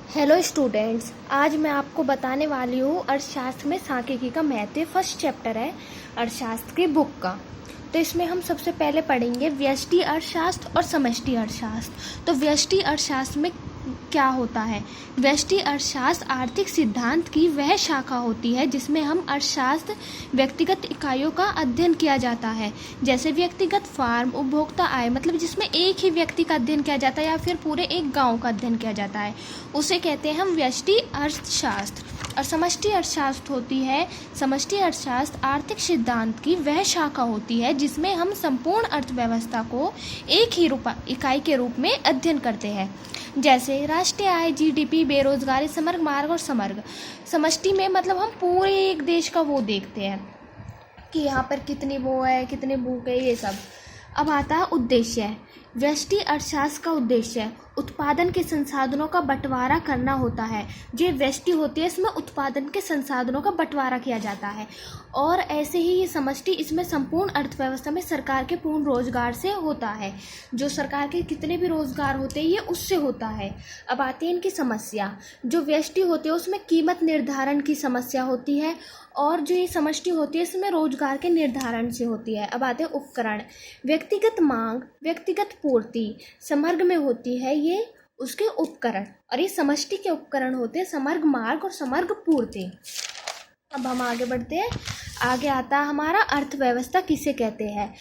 Hello students, आज मैं आपको बताने वाली हूँ अर्थशास्त्र में सांख्यिकी का महत्व। फर्स्ट चैप्टर है अर्थशास्त्र की बुक का। तो इसमें हम सबसे पहले पढ़ेंगे व्यष्टि अर्थशास्त्र और समष्टि अर्थशास्त्र। तो व्यष्टि अर्थशास्त्र में क्या होता है? व्यष्टि अर्थशास्त्र आर्थिक सिद्धांत की वह शाखा होती है जिसमें हम अर्थशास्त्र व्यक्तिगत इकाइयों का अध्ययन किया जाता है, जैसे व्यक्तिगत फार्म, उपभोक्ता आय, मतलब जिसमें एक ही व्यक्ति का अध्ययन किया जाता है या फिर पूरे एक गांव का अध्ययन किया जाता है, उसे कहते हैं हम व्यष्टि अर्थशास्त्र। और समष्टि अर्थशास्त्र होती है, समष्टि अर्थशास्त्र आर्थिक सिद्धांत की वह शाखा होती है जिसमें हम संपूर्ण अर्थव्यवस्था को एक ही इकाई के रूप में अध्ययन करते हैं, जैसे राष्ट्रीय आय, जीडीपी, बेरोजगारी, समग्र मार्ग और समग्र। समष्टि में मतलब हम पूरे एक देश का वो देखते हैं कि यहाँ पर कितनी वो है, कितने भूख है, ये सब। अब आता है उद्देश्य। व्यष्टि अर्थशास्त्र का उद्देश्य उत्पादन के संसाधनों का बंटवारा करना होता है। जो व्यष्टि होती है इसमें उत्पादन के संसाधनों का बंटवारा किया जाता है। और ऐसे ही ये समष्टि, इसमें संपूर्ण अर्थव्यवस्था में सरकार के पूर्ण रोजगार से होता है। जो सरकार के कितने भी रोजगार होते हैं ये उससे होता है। अब आती है इनकी समस्या। जो व्यष्टि होती है उसमें कीमत निर्धारण की समस्या होती है, और जो ये समष्टि होती है इसमें रोजगार के निर्धारण से होती है। अब आते हैं उपकरण। व्यक्तिगत मांग, व्यक्तिगत पूर्ति समग्र में होती है, ये उसके उपकरण, और ये समष्टि के उपकरण होते हैं समग्र मार्ग और समग्र पूर्ति। अब हम आगे बढ़ते हैं। आगे आता है हमारा अर्थव्यवस्था किसे कहते हैं।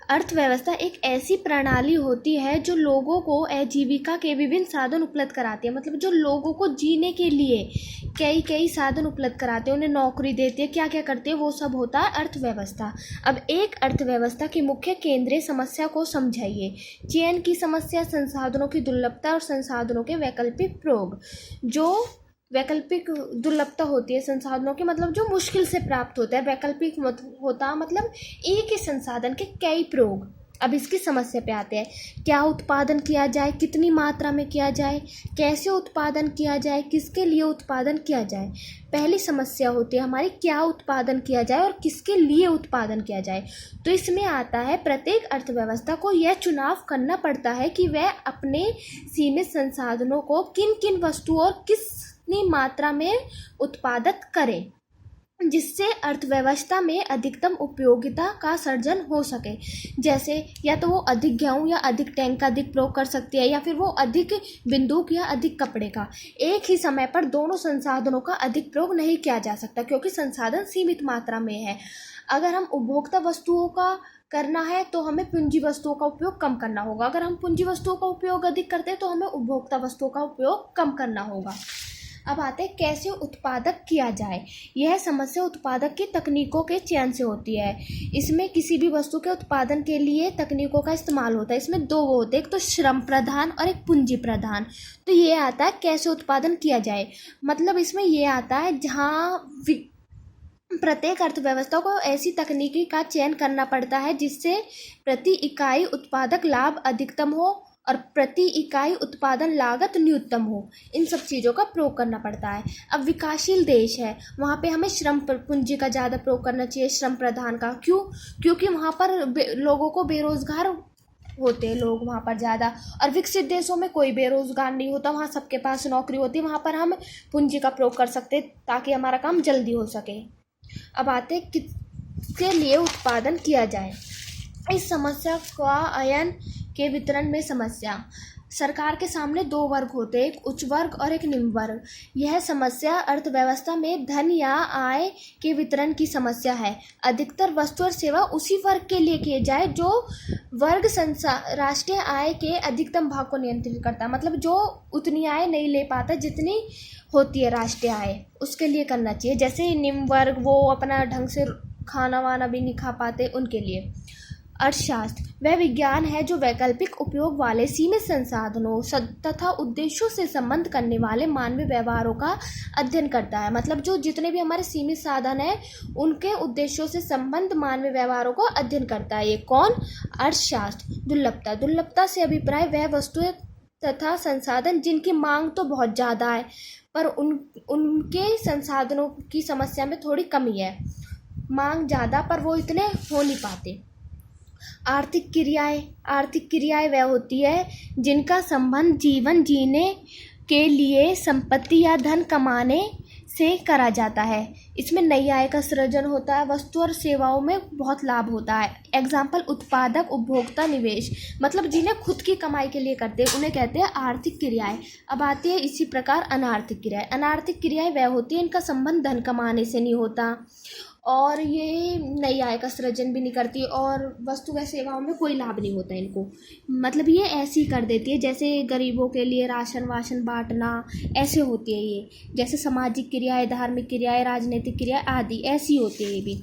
अर्थव्यवस्था एक ऐसी प्रणाली होती है जो लोगों को आजीविका के विभिन्न साधन उपलब्ध कराती है, मतलब जो लोगों को जीने के लिए कई साधन उपलब्ध कराते हैं, उन्हें नौकरी देती है, क्या क्या करते हैं, वो सब होता है अर्थव्यवस्था। अब एक अर्थव्यवस्था की मुख्य केंद्रीय समस्या को समझाइए। चयन की समस्या, संसाधनों की दुर्लभता और संसाधनों के वैकल्पिक प्रयोग। जो वैकल्पिक दुर्लभता होती है संसाधनों के, मतलब जो मुश्किल से प्राप्त होता है। वैकल्पिक होता मतलब एक ही संसाधन के कई प्रयोग। अब इसकी समस्या पे आते हैं। क्या उत्पादन किया जाए, कितनी मात्रा में किया जाए, कैसे उत्पादन किया जाए, किसके लिए उत्पादन किया जाए। पहली समस्या होती है हमारी, क्या उत्पादन किया जाए और किसके लिए उत्पादन किया जाए। तो इसमें आता है प्रत्येक अर्थव्यवस्था को यह चुनाव करना पड़ता है कि वह अपने सीमित संसाधनों को किन किन वस्तुओं और कितनी मात्रा में उत्पादित करे, जिससे अर्थव्यवस्था में अधिकतम उपयोगिता का सर्जन हो सके। जैसे या तो वो अधिक गेहूँ या अधिक टैंक का अधिक प्रयोग कर सकती है, या फिर वो अधिक बंदूक या अधिक कपड़े का। एक ही समय पर दोनों संसाधनों का अधिक प्रयोग नहीं किया जा सकता, क्योंकि संसाधन सीमित मात्रा में है। अगर हम उपभोक्ता वस्तुओं का करना है तो हमें पूंजी वस्तुओं का उपयोग कम करना होगा। अगर हम पूंजी वस्तुओं का उपयोग अधिक करते हैं तो हमें उपभोक्ता वस्तुओं का उपयोग कम करना होगा। अब आते हैं कैसे उत्पादक किया जाए। यह समस्या उत्पादक की तकनीकों के चयन से होती है। इसमें किसी भी वस्तु के उत्पादन के लिए तकनीकों का इस्तेमाल होता है। इसमें दो वो होते हैं, एक तो श्रम प्रधान और एक पूंजी प्रधान। तो ये आता है कैसे उत्पादन किया जाए, मतलब इसमें ये आता है जहाँ प्रत्येक अर्थव्यवस्था को ऐसी तकनीकी का चयन करना पड़ता है जिससे प्रति इकाई उत्पादक लाभ अधिकतम हो और प्रति इकाई उत्पादन लागत न्यूनतम हो। इन सब चीज़ों का प्रयोग करना पड़ता है। अब विकासशील देश है, वहाँ पे हमें श्रम पूंजी का ज़्यादा प्रयोग करना चाहिए, श्रम प्रधान का। क्यों? क्योंकि वहाँ पर लोगों को बेरोजगार होते हैं लोग वहाँ पर ज़्यादा, और विकसित देशों में कोई बेरोजगार नहीं होता, वहाँ सबके पास नौकरी होती है। वहाँ पर हम पूंजी का प्रयोग कर सकते हैं ताकि हमारा काम जल्दी हो सके। अब आते किसके लिए उत्पादन किया जाए। इस समस्या का अयन के वितरण में समस्या। सरकार के सामने दो वर्ग होते हैं, एक उच्च वर्ग और एक निम्न वर्ग। यह समस्या अर्थव्यवस्था में धन या आय के वितरण की समस्या है। अधिकतर वस्तु और सेवा उसी वर्ग के लिए किए जाए जो वर्ग राष्ट्रीय आय के अधिकतम भाग को नियंत्रित करता है, मतलब जो उतनी आय नहीं ले पाता जितनी होती है राष्ट्रीय आय, उसके लिए करना चाहिए। जैसे निम्न वर्ग, वो अपना ढंग से खाना वाना भी नहीं खा पाते, उनके लिए। अर्थशास्त्र वह विज्ञान है जो वैकल्पिक उपयोग वाले सीमित संसाधनों तथा उद्देश्यों से संबंध करने वाले मानवीय व्यवहारों का अध्ययन करता है, मतलब जो जितने भी हमारे सीमित साधन हैं उनके उद्देश्यों से संबंध मानवीय व्यवहारों का अध्ययन करता है। ये कौन? अर्थशास्त्र। दुर्लभता। दुर्लभता से अभिप्राय वह वस्तुएं तथा संसाधन जिनकी मांग तो बहुत ज़्यादा है पर उनके संसाधनों की समस्या में थोड़ी कमी है। मांग ज़्यादा पर वो इतने हो नहीं पाते। आर्थिक क्रियाएं वह होती है जिनका संबंध जीवन जीने के लिए संपत्ति या धन कमाने से करा जाता है। इसमें नई आय का सृजन होता है, वस्तु और सेवाओं में बहुत लाभ होता है। एग्जाम्पल उत्पादक, उपभोक्ता, निवेश, मतलब जिन्हें खुद की कमाई के लिए करते हैं उन्हें कहते हैं आर्थिक क्रियाएं। अब आती है इसी प्रकार अनार्थिक क्रियाएं। अनार्थिक क्रियाएं वह होती है इनका संबंध धन कमाने से नहीं होता और ये नई आय का सृजन भी नहीं करती और वस्तु व सेवाओं में कोई लाभ नहीं होता इनको। मतलब ये ऐसी कर देती है जैसे गरीबों के लिए राशन वाशन बांटना, ऐसे होती है ये। जैसे सामाजिक क्रियाएं, धार्मिक क्रियाएं, राजनीतिक क्रियाएं आदि ऐसी होती है ये भी।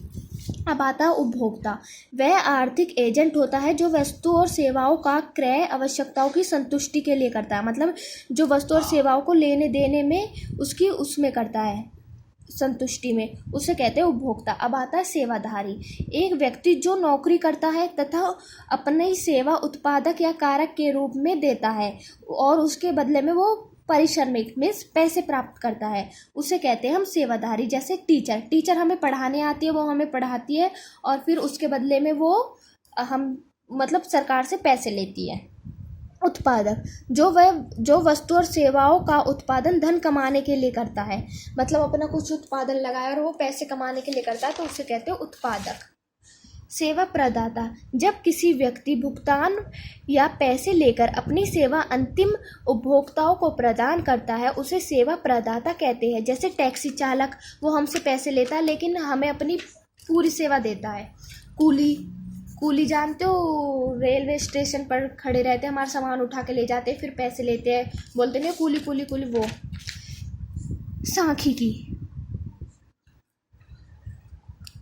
अब आता है उपभोक्ता। वह आर्थिक एजेंट होता है जो वस्तु और सेवाओं का क्रय आवश्यकताओं की संतुष्टि के लिए करता है। मतलब जो वस्तु और सेवाओं को लेने देने में उसमें करता है, संतुष्टि में, उसे कहते हैं उपभोक्ता। अब आता है सेवाधारी। एक व्यक्ति जो नौकरी करता है तथा अपनी सेवा उत्पादक या कारक के रूप में देता है और उसके बदले में वो पारिश्रमिक में पैसे प्राप्त करता है, उसे कहते हैं हम सेवाधारी। जैसे टीचर हमें पढ़ाने आती है, वो हमें पढ़ाती है और फिर उसके बदले में वो हम मतलब सरकार से पैसे लेती है। उत्पादक, जो वस्तु और सेवाओं का उत्पादन धन कमाने के लिए करता है, मतलब अपना कुछ उत्पादन लगाया और वो पैसे कमाने के लिए करता है तो उसे कहते हैं उत्पादक। सेवा प्रदाता, जब किसी व्यक्ति भुगतान या पैसे लेकर अपनी सेवा अंतिम उपभोक्ताओं को प्रदान करता है उसे सेवा प्रदाता कहते हैं। जैसे टैक्सी चालक, वो हमसे पैसे लेता है लेकिन हमें अपनी पूरी सेवा देता है। कूली जानते हो, रेलवे स्टेशन पर खड़े रहते हैं, हमारा सामान उठा के ले जाते हैं, फिर पैसे लेते हैं, बोलते नहीं कूली, वो। सांख्यिकी,